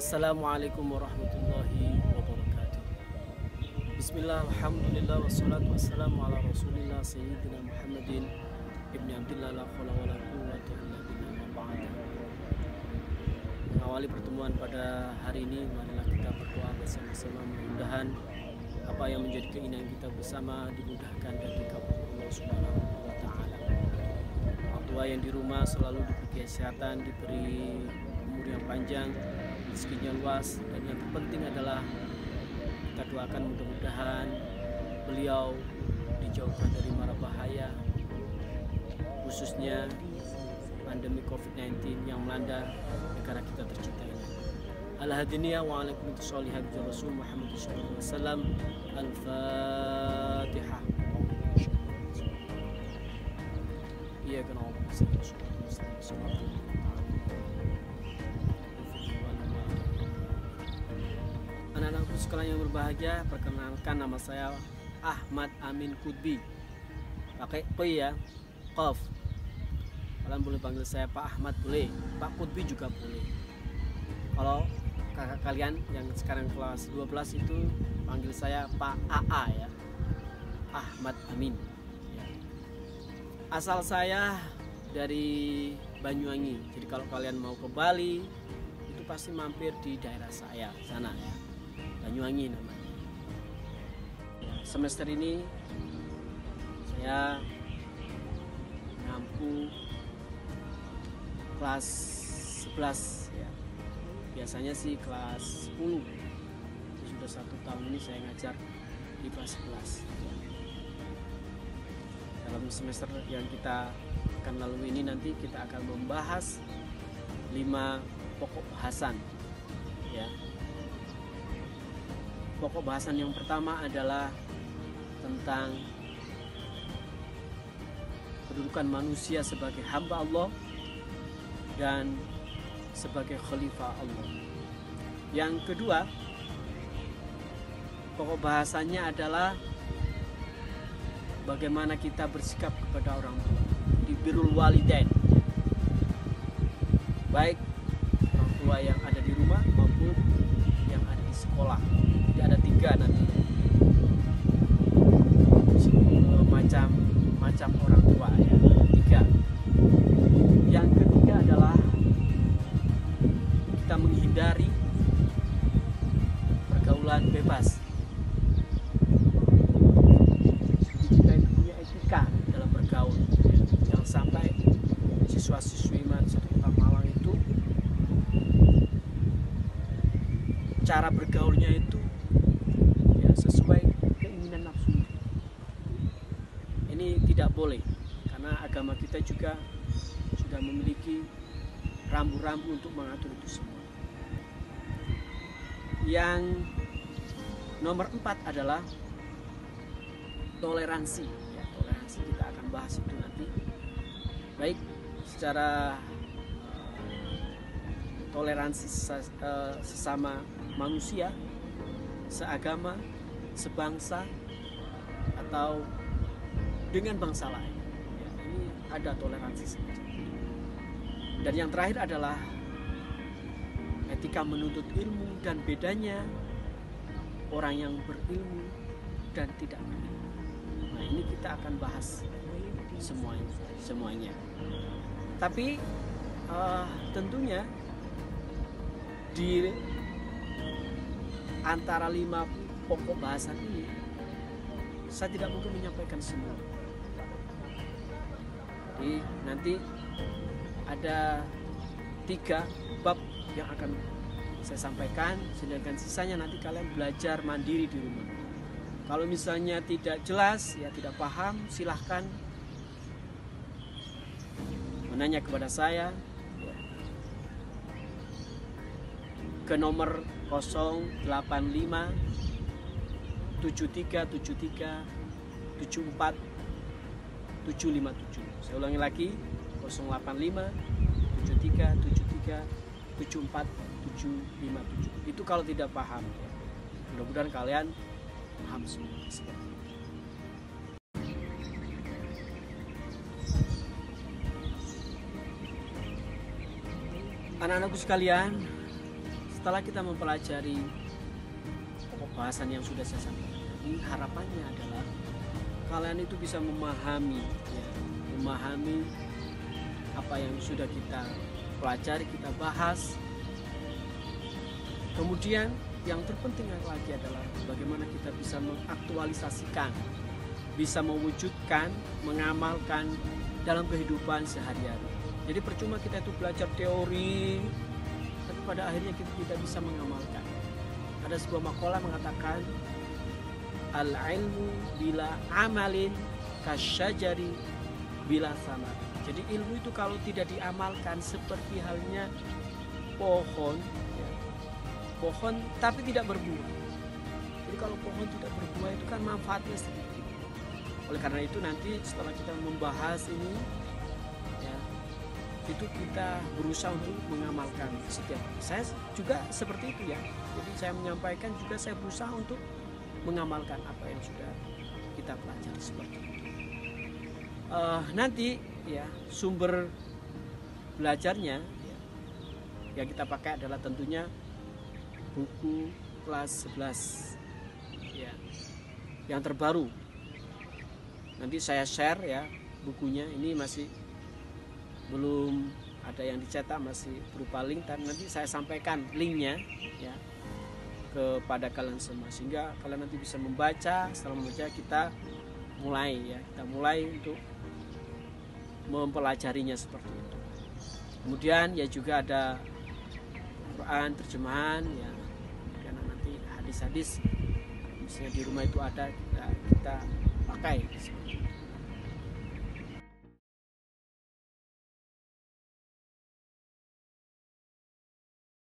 Assalamualaikum warahmatullahi wabarakatuh. Bismillah, alhamdulillah, wassalatu wassalamu ala rasulillah Sayyidina Muhammadin ibni Abdillah, la khawla wa la quwwata illa billah, ma ba'da. Mengawali pertemuan pada hari ini, marilah kita berdoa bersama-sama, mudah-mudahan apa yang menjadi keinginan kita bersama dimudahkan dan dikabulkan Allah Subhanahu wa taala. Orang tua yang di rumah selalu diberi kesehatan, diberi umur yang panjang, rezekinya luas, dan yang terpenting adalah kita doakan mudah-mudahan beliau dijauhkan dari mara bahaya, khususnya pandemi COVID-19 yang melanda negara kita tercinta ini. Al-hadiniya wa alaikum sholihat Rasul Muhammad sallallahu alaihi wasallam. Al-Fatihah. Iya kan Allah. Anak-anakku sekalian yang berbahagia, perkenalkan nama saya Ahmad Amin Qutbi. Pakai Q ya, Qaf. Kalian boleh panggil saya Pak Ahmad boleh, Pak Qutbi juga boleh. Kalau kakak kalian yang sekarang kelas 12 itu panggil saya Pak AA ya, Ahmad Amin. Asal saya dari Banyuwangi, jadi kalau kalian mau ke Bali itu pasti mampir di daerah saya sana ya, Banyuwangi namanya. Semester ini saya mampu kelas 11 ya. Biasanya sih kelas 10. Sudah 1 tahun ini saya ngajar di kelas 11. Dalam semester yang kita akan lalui ini nanti kita akan membahas 5 pokok bahasan ya. Pokok bahasan yang pertama adalah tentang kedudukan manusia sebagai hamba Allah dan sebagai khalifah Allah. Yang kedua, pokok bahasannya adalah bagaimana kita bersikap kepada orang tua di birrul walidain, baik orang tua yang ada di rumah maupun yang ada di sekolah. Jadi ada 3 nanti macam orang tua ya, ada 3. Yang ketiga adalah kita menghindari pergaulan bebas. Jadi kita punya etika dalam bergaul. Jangan sampai siswa-siswi satu kota Malang itu cara bergaulnya itu ya sesuai keinginan nafsu. Ini tidak boleh, karena agama kita juga sudah memiliki rambu-rambu untuk mengatur itu semua. Yang nomor 4 adalah toleransi ya, toleransi kita akan bahas itu nanti, baik secara toleransi sesama manusia, seagama, sebangsa, atau dengan bangsa lain ya, ini ada toleransi semacam itu. Dan yang terakhir adalah etika menuntut ilmu dan bedanya orang yang berilmu dan tidak berilmu. Nah, ini kita akan bahas semuanya. Tapi tentunya di antara 5 pokok bahasan ini saya tidak mungkin menyampaikan semua. Jadi nanti ada 3 bab yang akan saya sampaikan, sedangkan sisanya nanti kalian belajar mandiri di rumah. Kalau misalnya tidak jelas, ya tidak paham, silahkan menanya kepada saya ya, ke nomor 085 7373 74 757. Saya ulangi lagi, 085 73 73 74 757. Itu kalau tidak paham ya. Mudah-mudahan kalian paham semua seperti itu. Anak-anakku sekalian, setelah kita mempelajari pokok bahasan yang sudah saya sampaikan tadi, harapannya adalah kalian itu bisa memahami ya, memahami apa yang sudah kita pelajari, kita bahas. Kemudian yang terpenting lagi adalah bagaimana kita bisa mengaktualisasikan, bisa mewujudkan, mengamalkan dalam kehidupan sehari-hari. Jadi percuma kita itu belajar teori, tapi pada akhirnya kita tidak bisa mengamalkan. Ada sebuah makalah mengatakan, al-ilmu bila amalin kasyajari bila sama. Jadi ilmu itu kalau tidak diamalkan seperti halnya pohon, ya, pohon tapi tidak berbuah. Jadi kalau pohon tidak berbuah itu kan manfaatnya sedikit. Oleh karena itu nanti setelah kita membahas ini, ya, itu kita berusaha untuk mengamalkan setiap. Saya juga seperti itu ya. Jadi saya menyampaikan juga saya berusaha untuk mengamalkan apa yang sudah kita pelajari seperti itu. Nanti ya sumber belajarnya ya, yang kita pakai adalah tentunya buku kelas 11 ya, yang terbaru. Nanti saya share ya bukunya, ini masih belum ada yang dicetak, masih berupa link, dan nanti saya sampaikan linknya ya kepada kalian semua sehingga kalian nanti bisa membaca. Setelah membaca kita mulai untuk mempelajarinya seperti itu. Kemudian ya juga ada Quran terjemahan ya, karena nanti hadis-hadis misalnya di rumah itu ada, kita pakai.